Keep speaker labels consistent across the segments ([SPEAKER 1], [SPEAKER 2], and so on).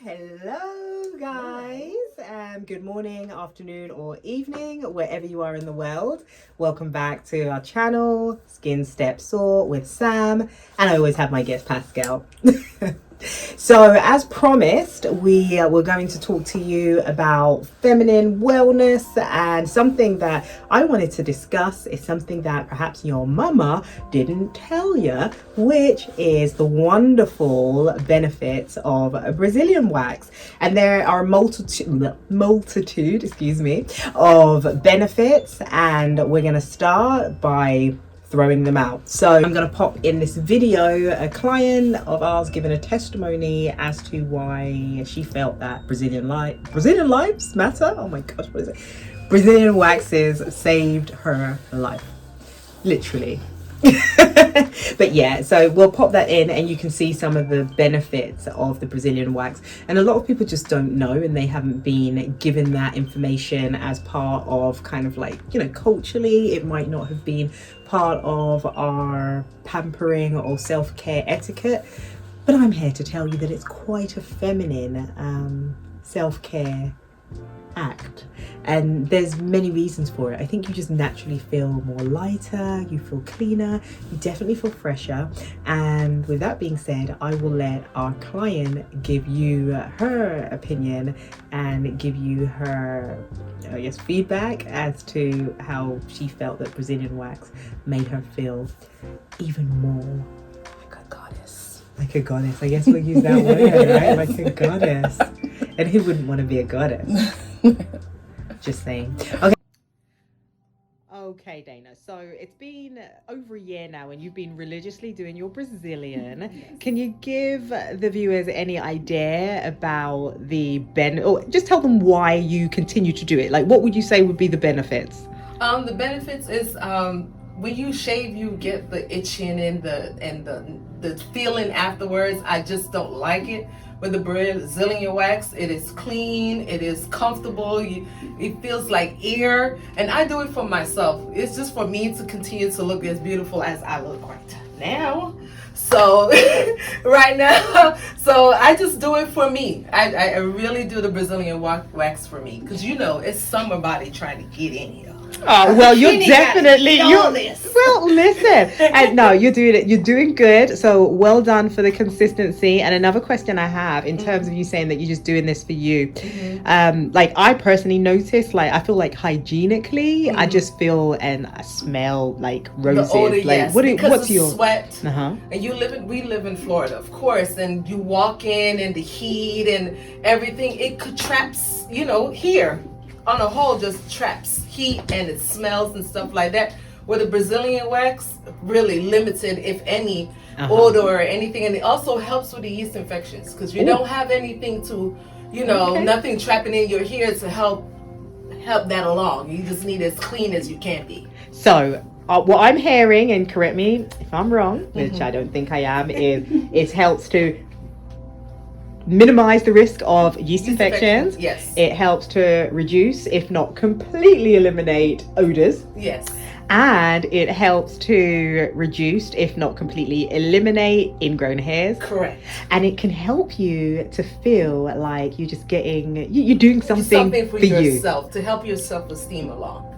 [SPEAKER 1] Hello guys, good morning, afternoon or evening, wherever you are in the world. Welcome back to our channel, Skin Step Sort with Sam, and I always have my guest Pascale. So as promised, we're going to talk to you about feminine wellness, and something that I wanted to discuss is something that perhaps your mama didn't tell you, which is the wonderful benefits of a Brazilian wax. And there are multitude of benefits, and we're going to start by throwing them out. So I'm going to pop in this video a client of ours giving a testimony as to why she felt that Brazilian lives matter. Oh my gosh, what is it? Brazilian waxes saved her life, literally. But yeah, so we'll pop that in and you can see some of the benefits of the Brazilian wax. And a lot of people just don't know, and they haven't been given that information as part of kind of like, you know, culturally it might not have been part of our pampering or self-care etiquette. But I'm here to tell you that it's quite a feminine self-care act, and there's many reasons for it. I think you just naturally feel more lighter, you feel cleaner, you definitely feel fresher. And with that being said, I will let our client give you her opinion and give you her, I guess, feedback as to how she felt that Brazilian wax made her feel even more like a goddess. Like a goddess, I guess we'll use that word, right? Like a goddess. And who wouldn't want to be a goddess? Just saying. Okay, Dana. So it's been over a year now and you've been religiously doing your Brazilian. Yes. Can you give the viewers any idea about the or just tell them why you continue to do it? Like, what would you say would be the benefits?
[SPEAKER 2] The benefits is when you shave, you get the itching and the feeling afterwards. I just don't like it. With the Brazilian wax, it is clean, it is comfortable, it feels like air, and I do it for myself. It's just for me to continue to look as beautiful as I look right now. So right now, so I just do it for me. I really do the Brazilian wax for me, because you know it's summer body trying to get in here.
[SPEAKER 1] Oh well, you're definitely well. Listen, and no, you're doing it. You're doing good. So well done for the consistency. And another question I have in terms of you saying that you're just doing this for you, like I personally notice, like I feel like hygienically, I just feel and I smell like roses.
[SPEAKER 2] The odor,
[SPEAKER 1] like
[SPEAKER 2] yes,
[SPEAKER 1] what's your
[SPEAKER 2] sweat? And we live in Florida, of course, and you walk in and the heat and everything. It traps, you know, here on a whole, just traps heat and it smells and stuff like that. With the Brazilian wax, really limited, if any, odor or anything. And it also helps with the yeast infections, because you don't have anything to, you know, nothing trapping in your hair to help that along. You just need as clean as you can be.
[SPEAKER 1] So what I'm hearing, and correct me if I'm wrong, which I don't think I am, is it helps to minimize the risk of yeast infections.
[SPEAKER 2] Yes.
[SPEAKER 1] It helps to reduce, if not completely eliminate, odors.
[SPEAKER 2] Yes.
[SPEAKER 1] And it helps to reduce, if not completely eliminate, ingrown hairs.
[SPEAKER 2] Correct.
[SPEAKER 1] And it can help you to feel like you're just getting, you're doing something for
[SPEAKER 2] yourself, to help your self-esteem along.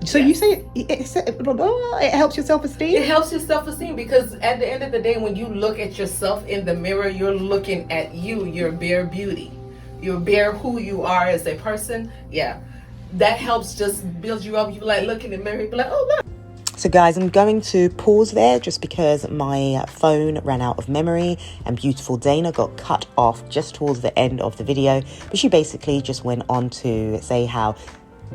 [SPEAKER 1] So you say it helps your self-esteem?
[SPEAKER 2] It helps your self-esteem, because at the end of the day, when you look at yourself in the mirror, you're looking at your bare beauty. Your bare who you are as a person. Yeah. That helps just build you up. You like look in the mirror, you be like, oh look.
[SPEAKER 3] So guys, I'm going to pause there just because my phone ran out of memory and beautiful Dana got cut off just towards the end of the video. But she basically just went on to say how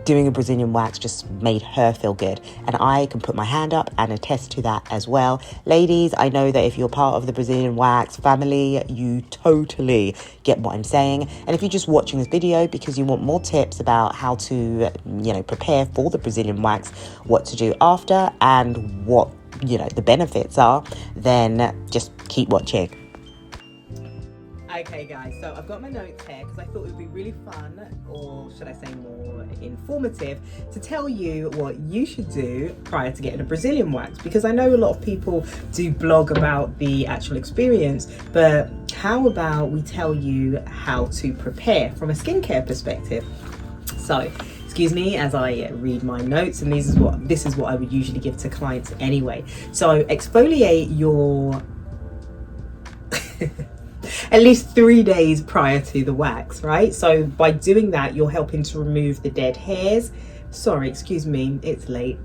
[SPEAKER 3] doing a Brazilian wax just made her feel good, and I can put my hand up and attest to that as well. Ladies, I know that if you're part of the Brazilian wax family, you totally get what I'm saying. And if you're just watching this video because you want more tips about how to, you know, prepare for the Brazilian wax, what to do after, and what, you know, the benefits are, then just keep watching.
[SPEAKER 1] Okay guys, so I've got my notes here because I thought it would be really fun, or should I say more informative, to tell you what you should do prior to getting a Brazilian wax, because I know a lot of people do blog about the actual experience, but how about we tell you how to prepare from a skincare perspective? So, excuse me as I read my notes, and this is what I would usually give to clients anyway. So exfoliate your at least 3 days prior to the wax, right? So by doing that, you're helping to remove the dead hairs. Sorry, excuse me, it's late.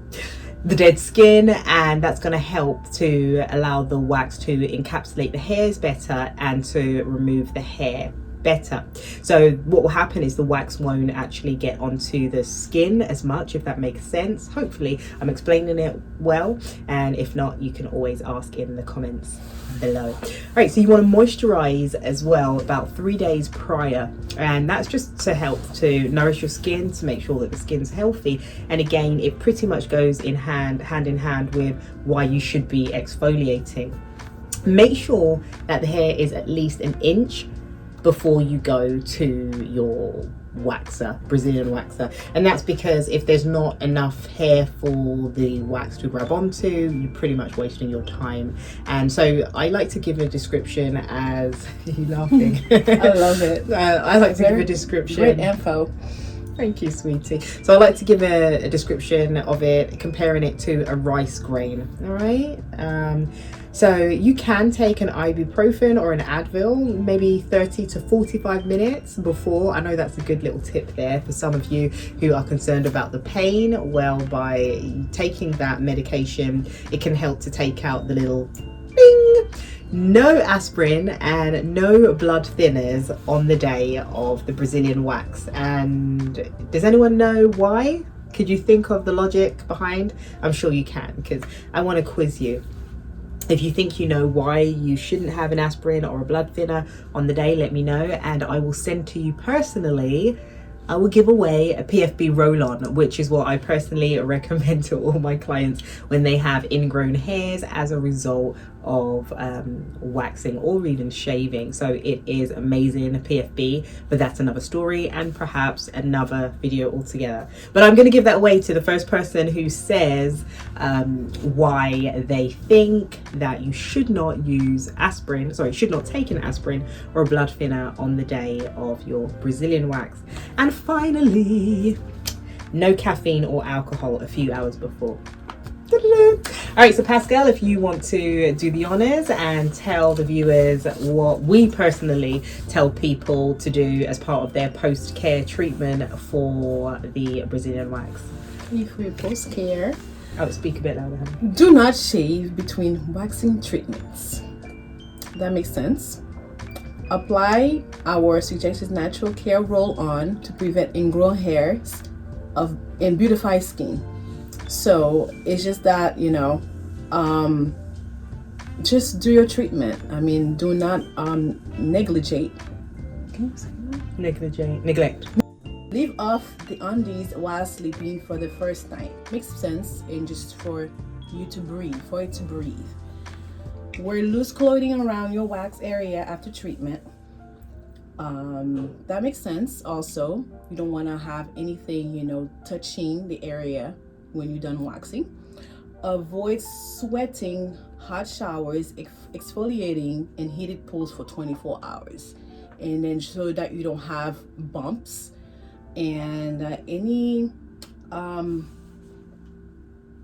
[SPEAKER 1] The dead skin, and that's going to help to allow the wax to encapsulate the hairs better and to remove the hair better. So what will happen is the wax won't actually get onto the skin as much, if that makes sense. Hopefully I'm explaining it well, and if not, you can always ask in the comments below. All right, so you want to moisturize as well about 3 days prior, and that's just to help to nourish your skin, to make sure that the skin's healthy. And again, it pretty much goes in hand in hand with why you should be exfoliating. Make sure that the hair is at least an inch before you go to your waxer, Brazilian waxer, and that's because if there's not enough hair for the wax to grab onto, you're pretty much wasting your time. And so I like to give a description as you laughing.
[SPEAKER 4] I love it.
[SPEAKER 1] I like to give a description.
[SPEAKER 4] Great info.
[SPEAKER 1] Thank you, sweetie. So I like to give a description of it, comparing it to a rice grain. All right. So you can take an ibuprofen or an Advil maybe 30 to 45 minutes before. I know that's a good little tip there for some of you who are concerned about the pain. Well, by taking that medication, it can help to take out the little bing. No aspirin and no blood thinners on the day of the Brazilian wax. And does anyone know why? Could you think of the logic behind? I'm sure you can, because I want to quiz you. If you think you know why you shouldn't have an aspirin or a blood thinner on the day, let me know, and I will send to you personally. I will give away a PFB roll-on, which is what I personally recommend to all my clients when they have ingrown hairs as a result of waxing or even shaving. So it is amazing, PFB, but that's another story and perhaps another video altogether. But I'm going to give that away to the first person who says why they think that you should not use aspirin, should not take an aspirin or a blood thinner on the day of your Brazilian wax. And finally, no caffeine or alcohol a few hours before. All right, so Pascale, if you want to do the honors and tell the viewers what we personally tell people to do as part of their post-care treatment for the Brazilian wax.
[SPEAKER 4] If we post-care,
[SPEAKER 1] Oh, speak a bit louder.
[SPEAKER 4] do not shave between waxing treatments. That makes sense. Apply our suggested natural care roll-on to prevent ingrown hairs and beautify skin. So it's just that, just do your treatment. I mean, do not negligate. Can you say that?
[SPEAKER 1] Neglect.
[SPEAKER 4] Leave off the undies while sleeping for the first night. Makes sense, and just for you to breathe, for it to breathe. Wear loose clothing around your wax area after treatment. That makes sense also. You don't want to have anything, touching the area when you're done waxing. Avoid sweating, hot showers, exfoliating, and heated pools for 24 hours. And then so that you don't have bumps and any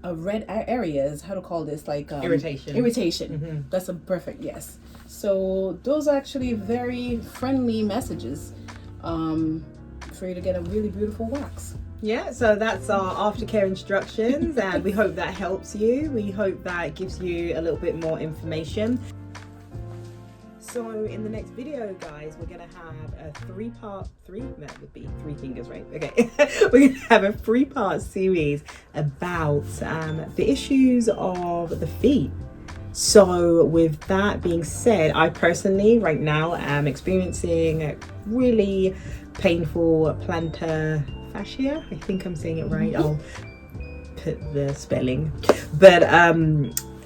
[SPEAKER 4] red areas, how to call this, like
[SPEAKER 1] Irritation.
[SPEAKER 4] Mm-hmm. That's a perfect yes. So those are actually very friendly messages for you to get a really beautiful wax.
[SPEAKER 1] Yeah, so that's our aftercare instructions, and we hope that helps you. We hope that gives you a little bit more information. So in the next video, guys, we're gonna have a that would be 3 fingers, right? Okay. We're gonna have a 3-part series about the issues of the feet. So with that being said, I personally right now am experiencing really painful plantar fascia. I think I'm saying it right. I'll put the spelling. But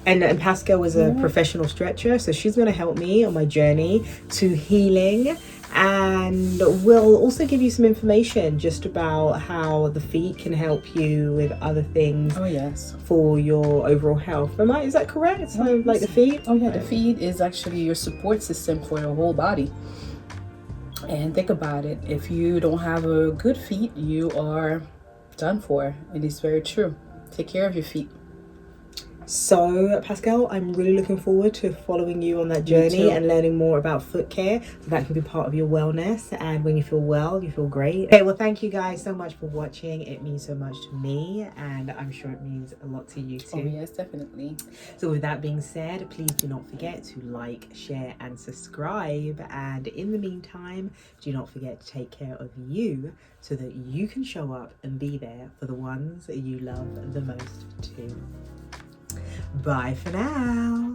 [SPEAKER 1] and Pascale was a professional stretcher, so she's going to help me on my journey to healing. And and we'll also give you some information just about how the feet can help you with other things.
[SPEAKER 4] Oh yes.
[SPEAKER 1] For your overall health. Is that correct? So like the feet?
[SPEAKER 4] Oh yeah, the feet is actually your support system for your whole body. And think about it, if you don't have a good feet, you are done for. It is very true. Take care of your feet.
[SPEAKER 1] So Pascale, I'm really looking forward to following you on that journey and learning more about foot care, so that can be part of your wellness, and when you feel well, you feel great. Okay, well, thank you guys so much for watching. It means so much to me, and I'm sure it means a lot to you too.
[SPEAKER 4] Oh yes, definitely.
[SPEAKER 1] So with that being said, please do not forget to like, share and subscribe, and in the meantime, do not forget to take care of you so that you can show up and be there for the ones that you love the most too. Bye for now.